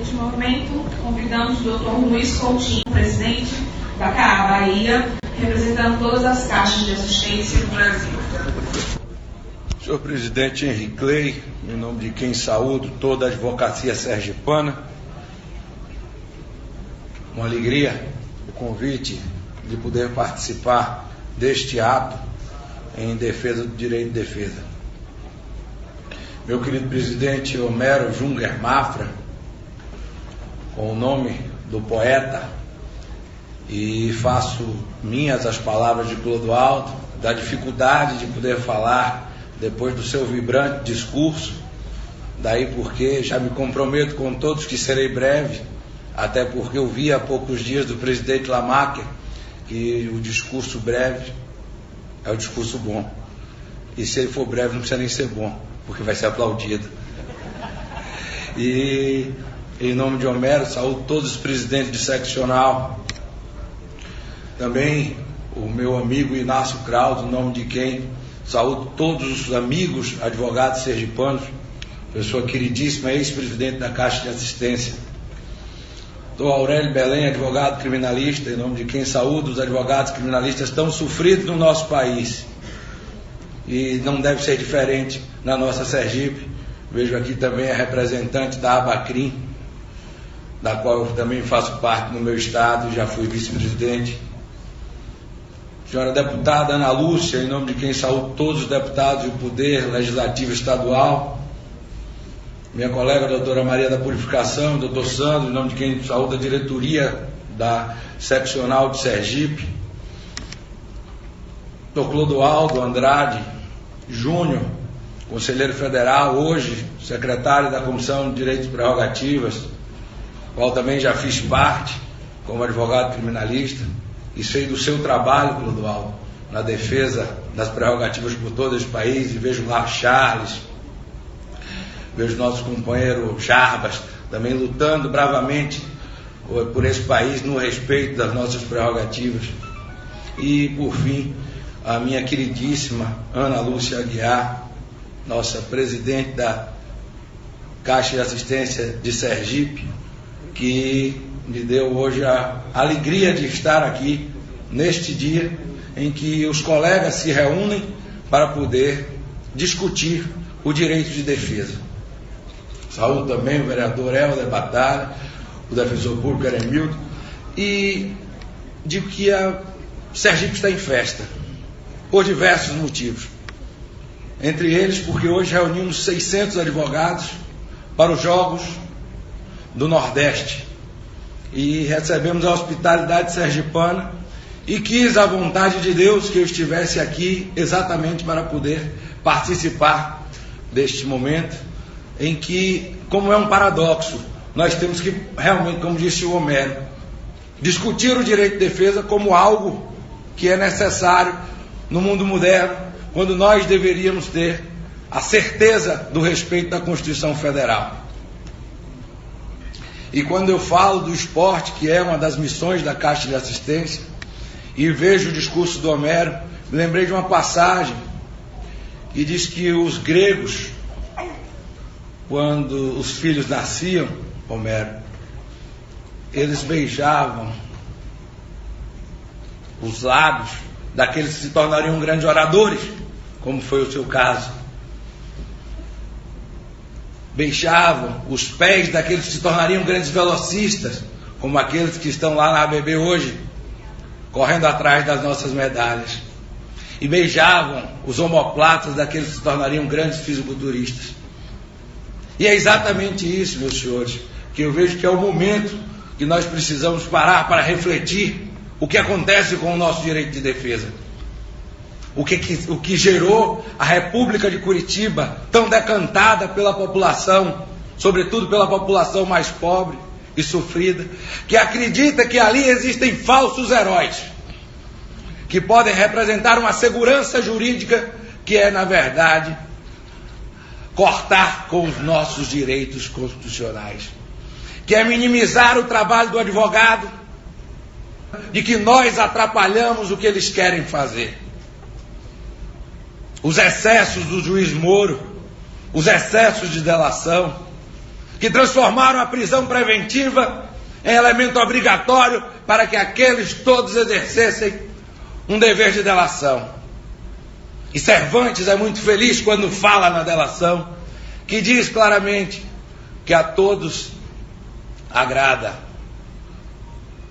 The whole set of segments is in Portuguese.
Neste momento, convidamos o Dr. Luiz Coutinho, presidente da CAA Bahia, representando todas as caixas de assistência do Brasil. Senhor presidente Henrique Clay, em nome de quem saúdo toda a advocacia sergipana, uma alegria o convite de poder participar deste ato em defesa do direito de defesa. Meu querido presidente Homero Junger Mafra, com o nome do poeta, e faço minhas as palavras de Clodoaldo, da dificuldade de poder falar depois do seu vibrante discurso, daí porque já me comprometo com todos que serei breve, até porque eu vi há poucos dias do presidente Lamarck que o discurso breve é o discurso bom, e se ele for breve não precisa nem ser bom, porque vai ser aplaudido. E em nome de Homero, saúdo todos os presidentes de seccional, também o meu amigo Inácio Krause, em nome de quem saúdo todos os amigos advogados sergipanos, pessoa queridíssima, ex-presidente da Caixa de Assistência. Dr. Aurélio Belém, advogado criminalista, em nome de quem saúdo os advogados criminalistas tão sofridos no nosso país. E não deve ser diferente na nossa Sergipe. Vejo aqui também a representante da Abacrim, da qual eu também faço parte no meu estado, já fui vice-presidente. Senhora deputada Ana Lúcia, em nome de quem saúdo todos os deputados e o Poder Legislativo Estadual. Minha colega doutora Maria da Purificação, doutor Sandro, em nome de quem saúdo a diretoria da seccional de Sergipe. Dr. Clodoaldo Andrade Júnior, conselheiro federal, hoje secretário da Comissão de Direitos e Prerrogativas, qual também já fiz parte como advogado criminalista, e sei do seu trabalho, Clodoaldo, na defesa das prerrogativas por todo esse país, e vejo lá Charles, vejo nosso companheiro Jarbas, também lutando bravamente por esse país no respeito das nossas prerrogativas. E, por fim, a minha queridíssima Ana Lúcia Aguiar, nossa presidente da Caixa de Assistência de Sergipe, que me deu hoje a alegria de estar aqui neste dia em que os colegas se reúnem para poder discutir o direito de defesa. Saúdo também o vereador Helder Batalha, o defensor público Eremildo, e digo que a Sergipe está em festa, por diversos motivos. Entre eles, porque hoje reunimos 600 advogados para os Jogos do Nordeste, e recebemos a hospitalidade sergipana, e quis a vontade de Deus que eu estivesse aqui exatamente para poder participar deste momento, em que, como é um paradoxo, nós temos que realmente, como disse o Homero, discutir o direito de defesa como algo que é necessário no mundo moderno, quando nós deveríamos ter a certeza do respeito da Constituição Federal. E quando eu falo do esporte, que é uma das missões da Caixa de Assistência, e vejo o discurso do Homero, me lembrei de uma passagem que diz que os gregos, quando os filhos nasciam, Homero, eles beijavam os lábios daqueles que se tornariam grandes oradores, como foi o seu caso. Beijavam os pés daqueles que se tornariam grandes velocistas, como aqueles que estão lá na ABB hoje, correndo atrás das nossas medalhas. E beijavam os omoplatas daqueles que se tornariam grandes fisiculturistas. E é exatamente isso, meus senhores, que eu vejo que é o momento que nós precisamos parar para refletir o que acontece com o nosso direito de defesa. O que gerou a República de Curitiba, tão decantada pela população, sobretudo pela população mais pobre e sofrida, que acredita que ali existem falsos heróis, que podem representar uma segurança jurídica que é, na verdade, cortar com os nossos direitos constitucionais, que é minimizar o trabalho do advogado, de que nós atrapalhamos o que eles querem fazer. Os excessos do juiz Moro, os excessos de delação, que transformaram a prisão preventiva em elemento obrigatório para que aqueles todos exercessem um dever de delação. E Cervantes é muito feliz quando fala na delação, que diz claramente que a todos agrada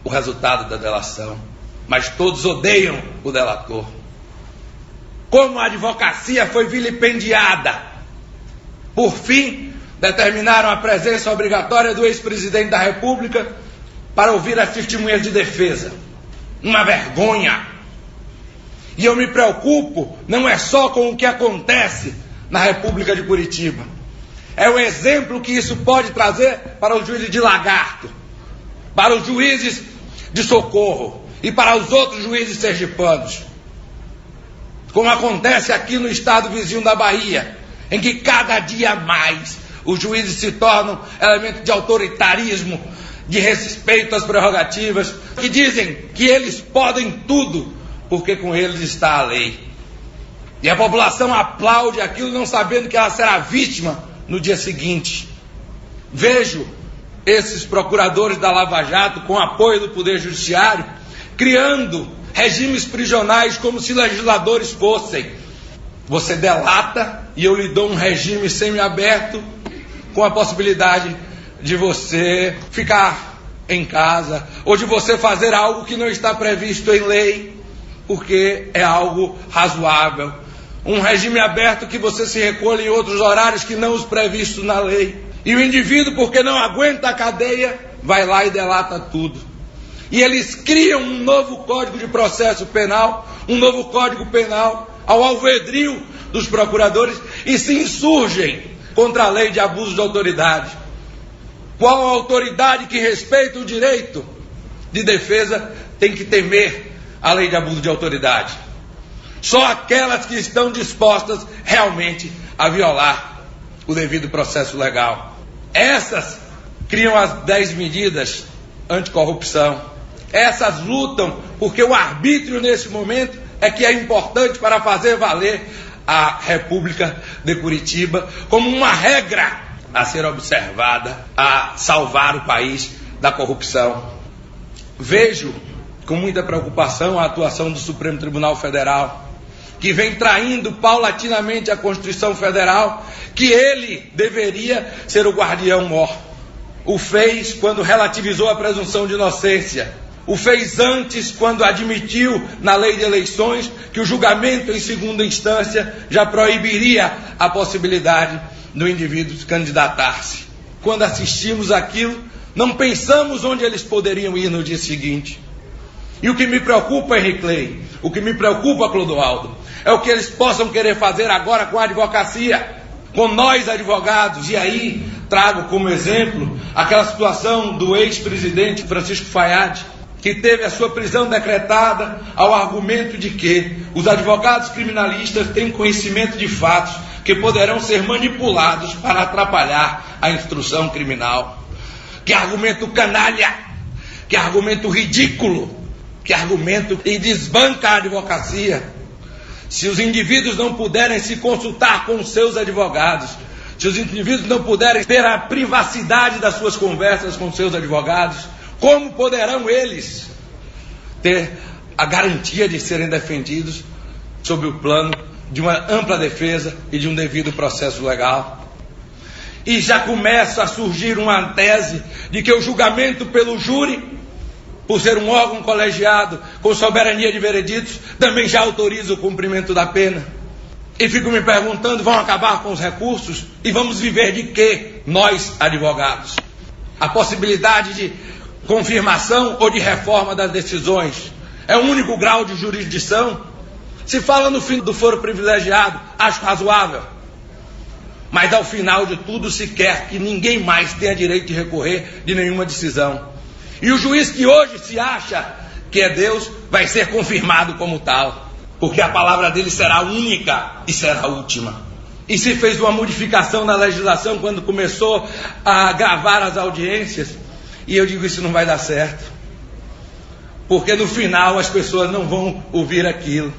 o resultado da delação, mas todos odeiam o delator. Como a advocacia foi vilipendiada, por fim, determinaram a presença obrigatória do ex-presidente da República para ouvir as testemunhas de defesa. Uma vergonha. E eu me preocupo não é só com o que acontece na República de Curitiba. É o exemplo que isso pode trazer para os juízes de Lagarto, para os juízes de Socorro e para os outros juízes sergipanos. Como acontece aqui no estado vizinho da Bahia, em que cada dia mais os juízes se tornam elemento de autoritarismo, de respeito às prerrogativas, que dizem que eles podem tudo, porque com eles está a lei. E a população aplaude aquilo não sabendo que ela será vítima no dia seguinte. Vejo esses procuradores da Lava Jato, com apoio do Poder Judiciário, criando regimes prisionais como se legisladores fossem. Você delata e eu lhe dou um regime semiaberto com a possibilidade de você ficar em casa ou de você fazer algo que não está previsto em lei, porque é algo razoável. Um regime aberto que você se recolhe em outros horários que não os previstos na lei. E o indivíduo, porque não aguenta a cadeia, vai lá e delata tudo. E eles criam um novo Código de Processo Penal, um novo Código Penal ao alvedrio dos procuradores e se insurgem contra a lei de abuso de autoridade. Qual autoridade que respeita o direito de defesa tem que temer a lei de abuso de autoridade? Só aquelas que estão dispostas realmente a violar o devido processo legal. Essas criam as 10 medidas anticorrupção. Essas lutam porque o arbítrio nesse momento é que é importante para fazer valer a República de Curitiba como uma regra a ser observada, a salvar o país da corrupção. Vejo com muita preocupação a atuação do Supremo Tribunal Federal, que vem traindo paulatinamente a Constituição Federal, que ele deveria ser o guardião-mor. O fez quando relativizou a presunção de inocência. O fez antes quando admitiu na lei de eleições que o julgamento em segunda instância já proibiria a possibilidade do indivíduo se candidatar-se. Quando assistimos aquilo, não pensamos onde eles poderiam ir no dia seguinte. E o que me preocupa, Henrique Clay, o que me preocupa, Clodoaldo, é o que eles possam querer fazer agora com a advocacia, com nós advogados. E aí trago como exemplo aquela situação do ex-presidente Francisco Fayad, que teve a sua prisão decretada ao argumento de que os advogados criminalistas têm conhecimento de fatos que poderão ser manipulados para atrapalhar a instrução criminal. Que argumento canalha, que argumento ridículo, que argumento que desbanca a advocacia. Se os indivíduos não puderem se consultar com os seus advogados, se os indivíduos não puderem ter a privacidade das suas conversas com seus advogados, como poderão eles ter a garantia de serem defendidos sob o plano de uma ampla defesa e de um devido processo legal? E já começa a surgir uma tese de que o julgamento pelo júri, por ser um órgão colegiado com soberania de vereditos, também já autoriza o cumprimento da pena. E fico me perguntando, vão acabar com os recursos? E vamos viver de quê, nós advogados? A possibilidade de confirmação ou de reforma das decisões é o único grau de jurisdição? Se fala no fim do foro privilegiado, acho razoável. Mas ao final de tudo se quer que ninguém mais tenha direito de recorrer de nenhuma decisão. E o juiz que hoje se acha que é Deus vai ser confirmado como tal, porque a palavra dele será única e será última. E se fez uma modificação na legislação quando começou a gravar as audiências, e eu digo, isso não vai dar certo, porque no final as pessoas não vão ouvir aquilo.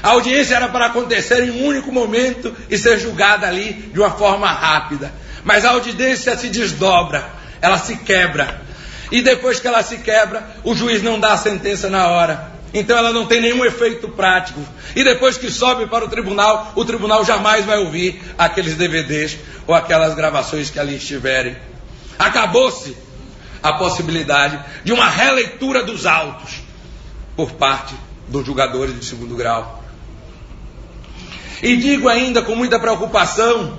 A audiência era para acontecer em um único momento e ser julgada ali de uma forma rápida. mas a audiência se desdobra, ela se quebra. E depois que ela se quebra, o juiz não dá a sentença na hora. Então ela não tem nenhum efeito prático. E depois que sobe para o tribunal jamais vai ouvir aqueles DVDs ou aquelas gravações que ali estiverem. Acabou-se a possibilidade de uma releitura dos autos por parte dos julgadores de segundo grau. E digo ainda com muita preocupação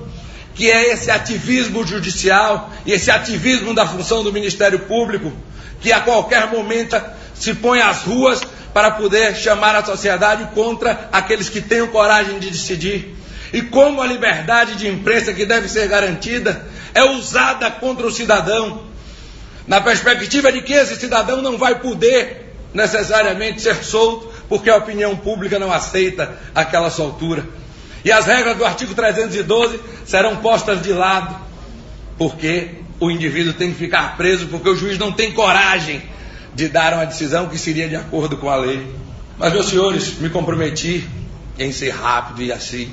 que é esse ativismo judicial e esse ativismo da função do Ministério Público que a qualquer momento se põe às ruas para poder chamar a sociedade contra aqueles que tenham coragem de decidir. E como a liberdade de imprensa que deve ser garantida é usada contra o cidadão, na perspectiva de que esse cidadão não vai poder necessariamente ser solto porque a opinião pública não aceita aquela soltura. E as regras do artigo 312 serão postas de lado, porque o indivíduo tem que ficar preso, porque o juiz não tem coragem de dar uma decisão que seria de acordo com a lei. Mas, meus senhores, me comprometi em ser rápido e assim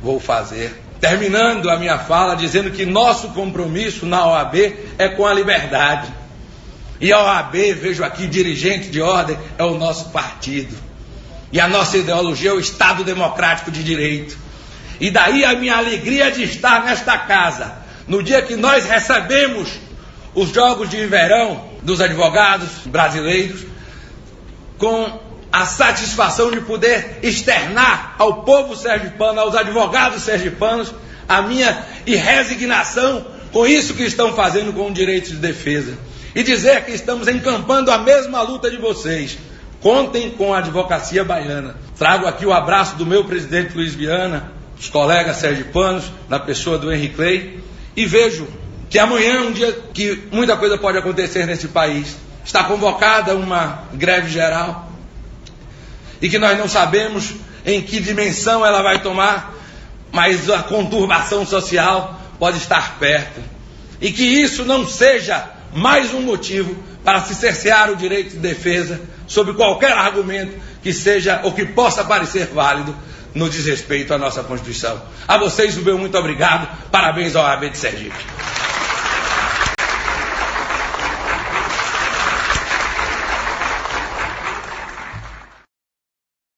vou fazer. Terminando a minha fala dizendo que nosso compromisso na OAB é com a liberdade. E a OAB, vejo aqui, dirigente de ordem, é o nosso partido. E a nossa ideologia é o Estado Democrático de Direito. E daí a minha alegria de estar nesta casa, no dia que nós recebemos os Jogos de Verão dos advogados brasileiros, com a satisfação de poder externar ao povo sergipano, aos advogados sergipanos, a minha resignação com isso que estão fazendo com o direito de defesa. E dizer que estamos encampando a mesma luta de vocês. Contem com a advocacia baiana. Trago aqui o abraço do meu presidente Luiz Viana, os colegas sergipanos, na pessoa do Henry Clay, e vejo que amanhã é um dia que muita coisa pode acontecer nesse país. Está convocada uma greve geral e que nós não sabemos em que dimensão ela vai tomar, mas a conturbação social pode estar perto. E que isso não seja mais um motivo para se cercear o direito de defesa sob qualquer argumento que seja ou que possa parecer válido no desrespeito à nossa Constituição. A vocês o meu muito obrigado. Parabéns ao OAB de Sergipe.